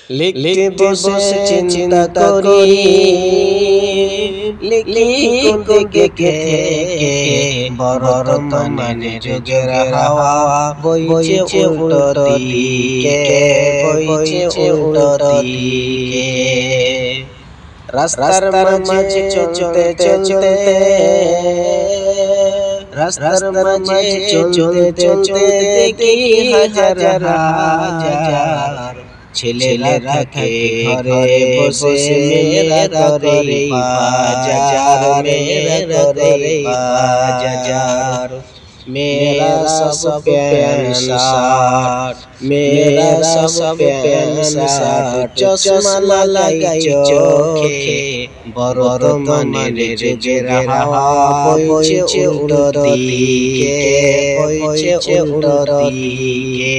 লিখতে বসে চিন্তা করি লিখি কোন দিকে বর্তমানে যুগের হাওয়া বইছে উল্টো দিকে বইছে উল্টো দিকে। রাস্তার মাঝে চলতে চলতে রাস্তার মাঝে চলতে চলতে দেখি হাজার হাজার ছেলেরা থাকে ঘরে বসে মেয়েরা করে বাজার মেয়েরা করে বাজার। मेरा सब पैंट शर्ट मेरा सब पैंट शर्ट चश्मा लगाई चोखे बर्तमाने যুগের হাওয়া বইছে উল্টো দিকে বইছে উল্টো দিকে।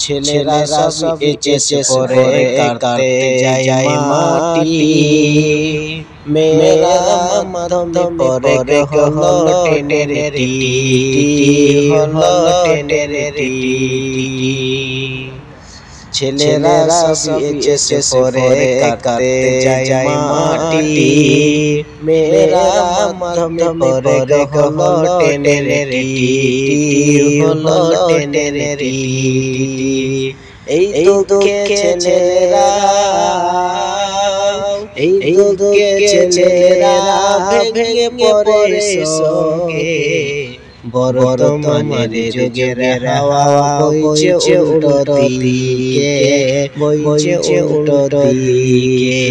ছেলেরা সব এসে পরে কাটতে যায় মাটি মেয়েরা মাধ্যমে পরে হলো টেনের টিটি হলো টেনের টিটি। ছেলেরা সব এসে পরে কাটতে যায় মাটি মেয়েরা মাধ্যমে পরে হলো টেনের টিটি হলো টেনের টিটি। এই দুঃখে ছেলেরা এই দুঃখে ছেলেরা ভেঙে পড়ে শোকে বর্তমানে যুগের হাওয়া বইছে উল্টো দিকে বইছে উল্টো দিকে।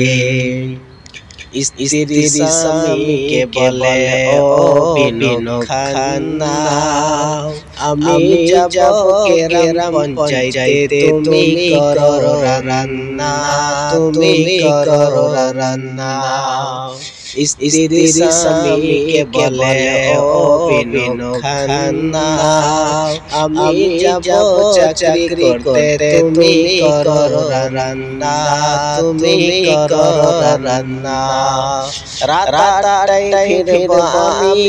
স্ত্রী স্বামীকে বলে ও বিনু খান্না আমি যাব গ্রাম পঞ্চায়েতে তুমি করো রান্না তুমি করো রান্না। স্ত্রী স্বামীকে বলে ও বিনু খান্না আমি যাব চাকরি করতে তুমি করো রান্না তুমি করো রান্না। রাতাটাই ফিরব আমি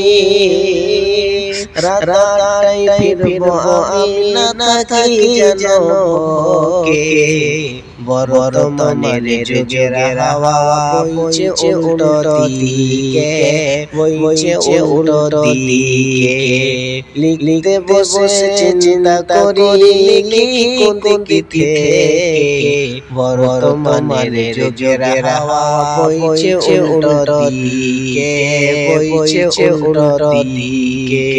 রাতাটাই ফিরব আমি না থাকি যেন কে বর্তমানে যুগের হাওয়া বইছে উল্টো দিকে বইছে উল্টো দিকে। লিখতে বসে চিন্তা করি লিখি কোন দিকে বর্তমানে যুগের হাওয়া বইছে উল্টো দিকে বইছে উল্টো দিকে।